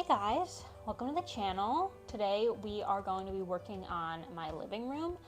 guys, welcome to the channel. Today we are going to be working on my living room.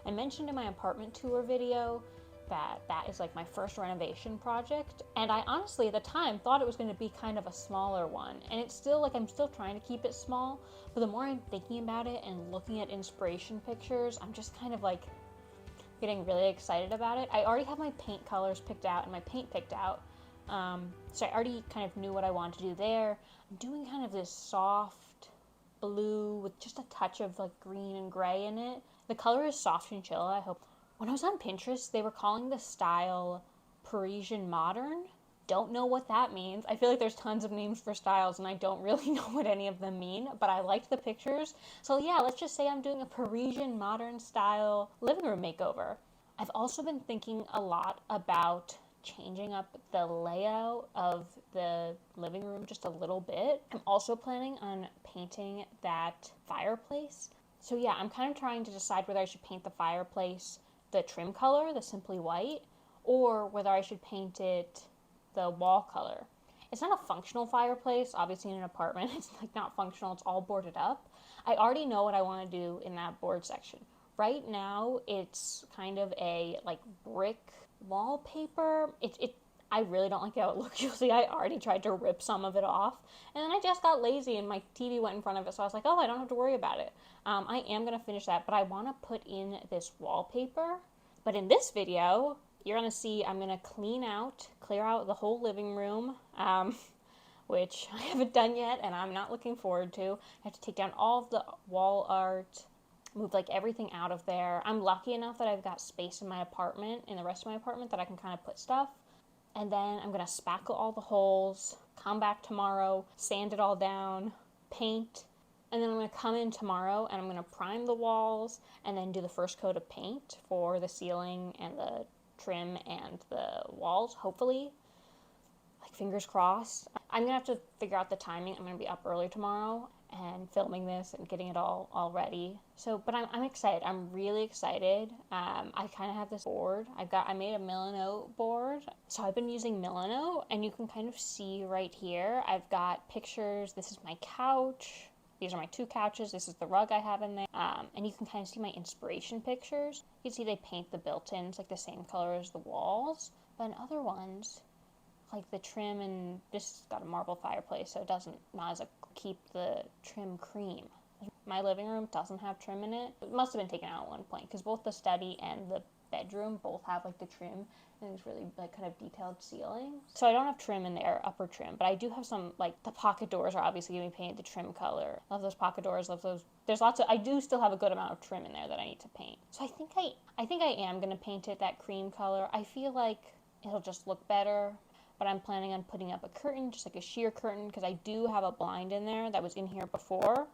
I mentioned in my apartment tour video that is like my first renovation project, and I honestly at the time thought it was going to be kind of a smaller one, and it's still like I'm still trying to keep it small, but the more I'm thinking about it and looking at inspiration pictures, I'm just kind of like getting really excited about it. I already have my paint colors picked out and my paint picked out. So I already kind of knew what I wanted to do there. I'm doing kind of this soft blue with just a touch of like green and gray in it. The color is soft and chill, I hope. When I was on Pinterest, they were calling the style Parisian modern. Don't know what that means. I feel like there's tons of names for styles and I don't really know what any of them mean, but I liked the pictures. So yeah, let's just say I'm doing a Parisian modern style living room makeover. I've also been thinking a lot about changing up the layout of the living room just a little bit. I'm also planning on painting that fireplace. So yeah, I'm kind of trying to decide whether I should paint the fireplace the trim color, the simply white, or whether I should paint it the wall color. It's not a functional fireplace, obviously in an apartment. It's like not functional, it's all boarded up. I already know what I want to do in that board section. Right now, it's kind of a like brick wallpaper. I really don't like how it looks. You'll see I already tried to rip some of it off, and then I just got lazy and my TV went in front of it, so I was like, oh, I don't have to worry about it. I am going to finish that, but I want to put in this wallpaper. But in this video, you're going to see I'm going to clear out the whole living room, which I haven't done yet, and I'm not looking forward to. I have to take down all of the wall art, move like everything out of there. I'm lucky enough that I've got space in my apartment, in the rest of my apartment, that I can kind of put stuff. And then I'm going to spackle all the holes, come back tomorrow, sand it all down, paint, and then I'm going to come in tomorrow and I'm going to prime the walls and then do the first coat of paint for the ceiling and the trim and the walls, hopefully. Like, fingers crossed. I'm going to have to figure out the timing. I'm going to be up early tomorrow and filming this and getting it all ready. So, but I'm excited. I'm really excited. I kind of have this board. I made a Milano board. So I've been using Milano, and you can kind of see right here, I've got pictures. This is my couch. These are my two couches. This is the rug I have in there. And you can kind of see my inspiration pictures. You can see they paint the built-ins like the same color as the walls. But in other ones, like the trim, and this has got a marble fireplace, so it doesn't, not as a keep the trim cream. My living room doesn't have trim in it. It must have been taken out at one point because both the study and the bedroom both have like the trim and these really like kind of detailed ceilings. So I don't have trim in there, upper trim, but I do have some, like the pocket doors are obviously going to be painted the trim color. Love those pocket doors, love those. There's lots of, I do still have a good amount of trim in there that I need to paint. So I think I am going to paint it that cream color. I feel like it'll just look better. But I'm planning on putting up a curtain, just like a sheer curtain, because I do have a blind in there that was in here before.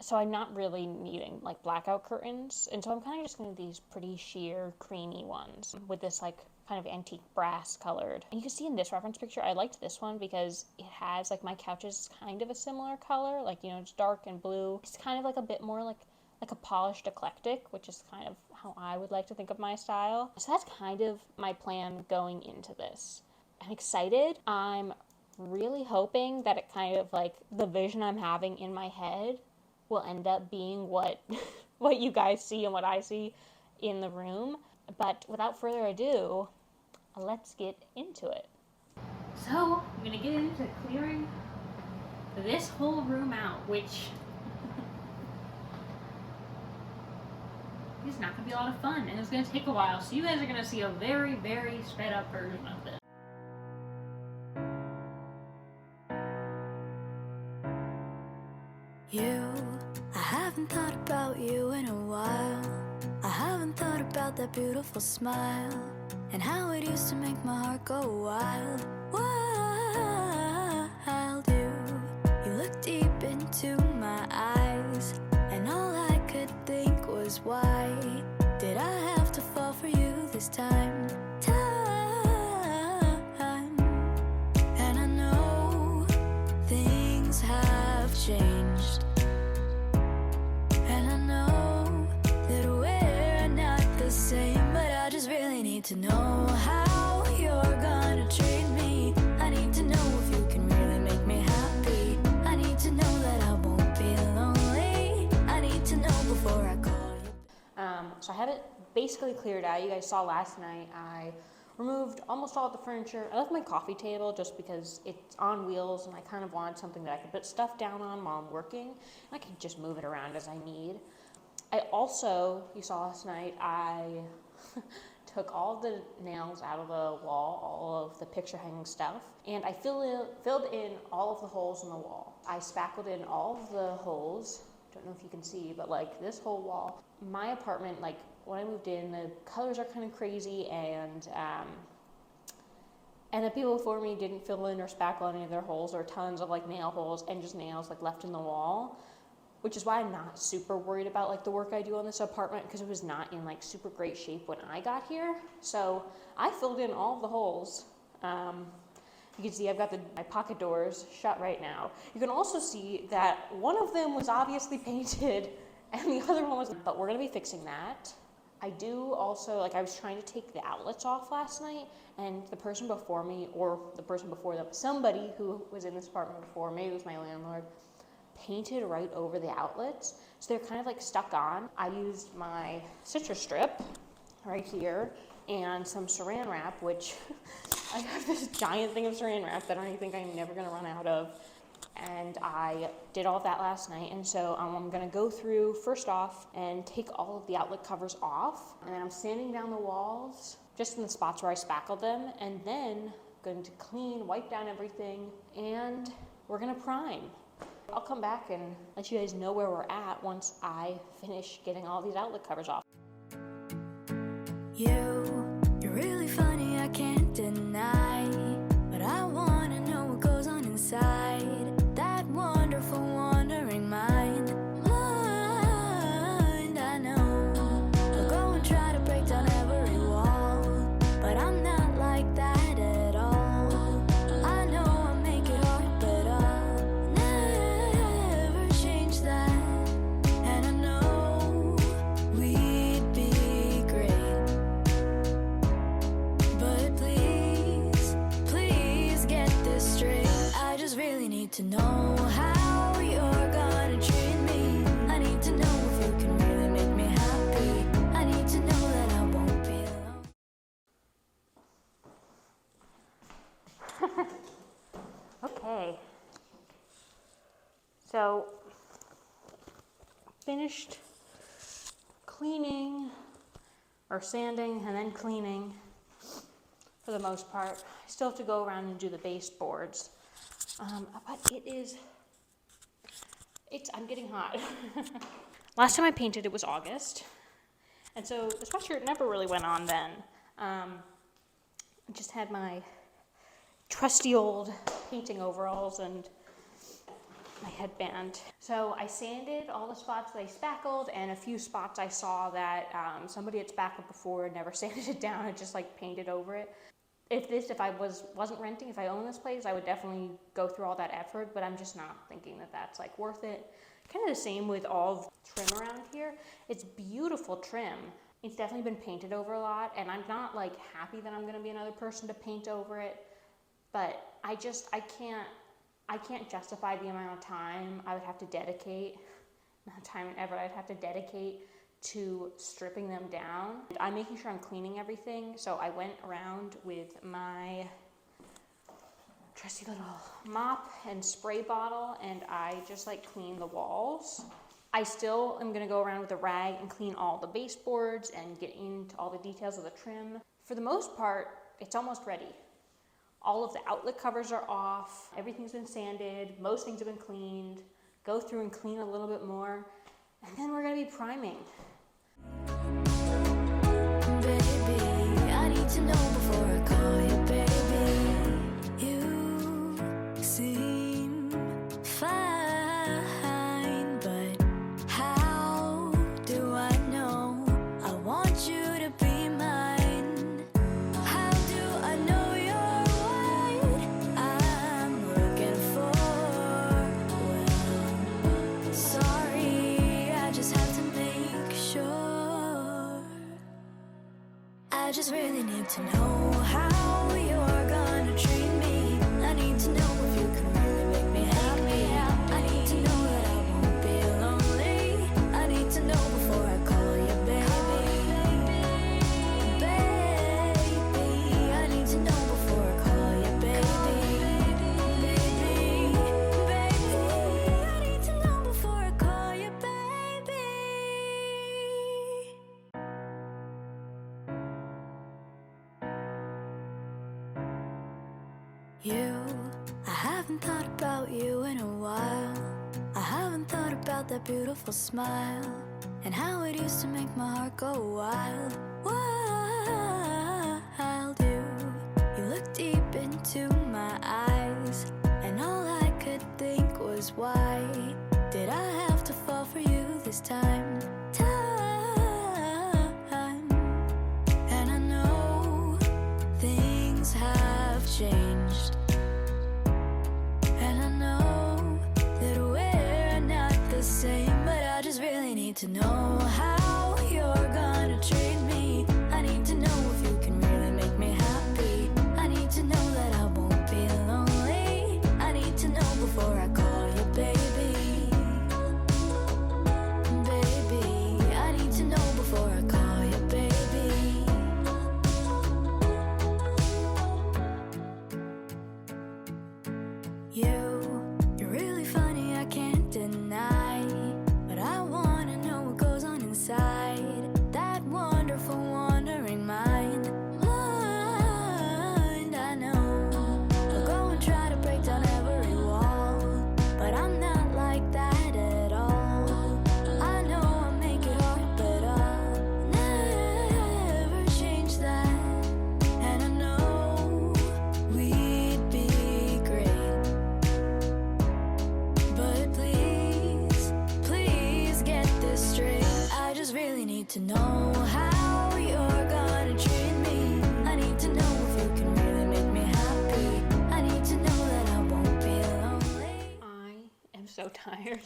So I'm not really needing like blackout curtains. And so I'm kind of just going to do these pretty sheer, creamy ones with this like kind of antique brass colored. And you can see in this reference picture, I liked this one because it has like my couch is kind of a similar color. Like, you know, it's dark and blue. It's kind of like a bit more like a polished eclectic, which is kind of how I would like to think of my style. So that's kind of my plan going into this. I'm excited. I'm really hoping that it kind of like the vision I'm having in my head will end up being what you guys see and what I see in the room. But without further ado, let's get into it. So I'm gonna get into clearing this whole room out, which is not gonna be a lot of fun, and it's gonna take a while. So you guys are gonna see a very, very sped up version of this. I haven't thought about you in a while. I haven't thought about that beautiful smile and how it used to make my heart go wild, wild. You look deep into my eyes, and all I could think was, why did I have to fall for you this time? And I know things have changed, and I know that we're not the same, but I just really need to know how you're gonna treat me. I need to know if you can really make me happy. I need to know that So I have it basically cleared out. You guys saw last night I removed almost all of the furniture. I left my coffee table just because it's on wheels and I kind of wanted something that I could put stuff down on while I'm working. And I can just move it around as I need. I also, you saw last night, I took all the nails out of the wall, all of the picture hanging stuff, and I filled in all of the holes in the wall. I spackled in all of the holes. Don't know if you can see, but like this whole wall. My apartment, like when I moved in, the colors are kind of crazy, and the people before me didn't fill in or spackle any of their holes, or tons of like nail holes and just nails like left in the wall, which is why I'm not super worried about like the work I do on this apartment, because it was not in like super great shape when I got here. So I filled in all of the holes. You can see I've got my pocket doors shut right now. You can also see that one of them was obviously painted and the other one was, but we're gonna be fixing that. I do also, like I was trying to take the outlets off last night, and the person before me, or the person before them, somebody who was in this apartment before, maybe it was my landlord, painted right over the outlets. So they're kind of like stuck on. I used my citrus strip right here and some saran wrap, which I have this giant thing of saran wrap that I think I'm never gonna run out of. And I did all of that last night, and so I'm gonna go through first off and take all of the outlet covers off, and then I'm sanding down the walls just in the spots where I spackled them, and then going to clean, wipe down everything, and we're gonna prime. I'll come back and let you guys know where we're at once I finish getting all these outlet covers off. You're really funny, I can't deny, but I wanna know what goes on inside that wonderful wandering mind. I know I'll go and try to break down every wall, but I'm not like that at all. I know I'll make it hard, but I'll never change that. And I know we'd be great, but please, please get this straight. I just really need to know how you're gonna treat me. I need to know if you can really make me happy. I need to know that I won't be alone. Okay. So, finished cleaning, or sanding and then cleaning for the most part. I still have to go around and do the baseboards. But I'm getting hot. Last time I painted, it was August. And so the sweatshirt never really went on then. I just had my trusty old painting overalls and my headband. So I sanded all the spots that I spackled, and a few spots I saw that somebody had spackled before and never sanded it down and just like painted over it. If I wasn't renting, if I owned this place, I would definitely go through all that effort, but I'm just not thinking that that's like worth it. Kind of the same with all the trim around here. It's beautiful trim. It's definitely been painted over a lot, and I'm not like happy that I'm gonna be another person to paint over it, but I can't justify the amount of time I would have to dedicate, not time and effort I'd have to dedicate to stripping them down. I'm making sure I'm cleaning everything, so I went around with my trusty little mop and spray bottle, and I just like clean the walls. I still am gonna go around with a rag and clean all the baseboards and get into all the details of the trim. For the most part, it's almost ready. All of the outlet covers are off, everything's been sanded, most things have been cleaned. Go through and clean a little bit more, and then we're gonna be priming. Baby, I need to know before I call you baby. You seem fine, but how do I know I want you to be mine? How do I know you're what I'm looking for? Well, sorry, I just have to make sure. I just really need to know how you're gonna treat me. I need to know if you can really make me happy. I need to know that I won't be lonely. I need to know before I call you baby. You, I haven't thought about you in a while. I haven't thought about that beautiful smile and how it used to make my heart go wild, wild. You look deep into my eyes, and all I could think was, why did I have to fall for you this time? And I know things have changed, and I know that we're not the same, but I just really need to know how you're gonna treat me. I need to know if you can really make me happy. I need to know that I won't be lonely. I need to know before I call you baby. Baby, I need to know before I call you baby. You're really funny, I can't deny, but I wanna know what goes on inside that wonderful wandering mind. I know I'll go and try to break down every wall, but I'm not like that at all. I know I'll make it hard, but I'll never change that. And I know we'd be great, but please, please get this straight. I just really need to know how you're gonna treat me. I need to know if you can really make me happy. I need to know that I won't be lonely. I am so tired.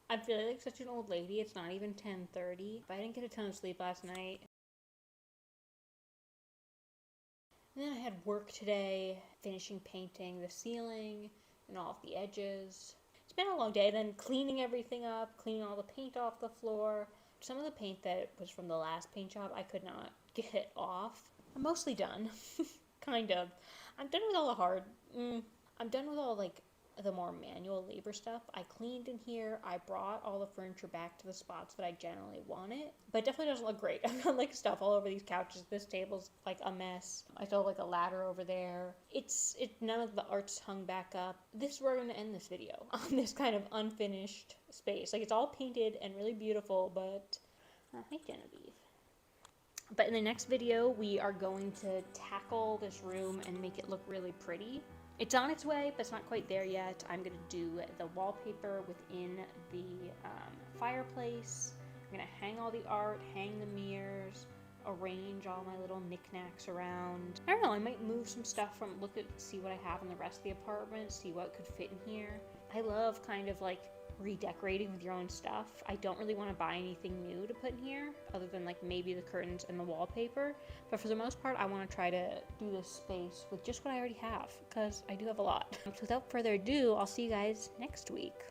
I feel like such an old lady. It's not even 10:30. I didn't get a ton of sleep last night. And then I had work today, finishing painting the ceiling and all of the edges. It's been a long day. Then cleaning everything up, cleaning all the paint off the floor. Some of the paint that was from the last paint job, I could not get it off. I'm mostly done. Kind of. I'm done with all the hard. I'm done with all like the more manual labor stuff. I cleaned in here. I brought all the furniture back to the spots that I generally want it, but it definitely doesn't look great. I've got like stuff all over these couches. This table's like a mess. I still have like a ladder over there. It's none of the art's hung back up. We're gonna end this video on this kind of unfinished space. Like, it's all painted and really beautiful, but hi Genevieve. But in the next video, we are going to tackle this room and make it look really pretty. It's on its way, but it's not quite there yet. I'm going to do the wallpaper within the fireplace. I'm going to hang all the art, hang the mirrors, arrange all my little knickknacks around. I don't know, I might move some stuff from, see what I have in the rest of the apartment, see what could fit in here. I love kind of like redecorating with your own stuff. I don't really want to buy anything new to put in here other than like maybe the curtains and the wallpaper, but for the most part I want to try to do this space with just what I already have, because I do have a lot. So without further ado, I'll see you guys next week.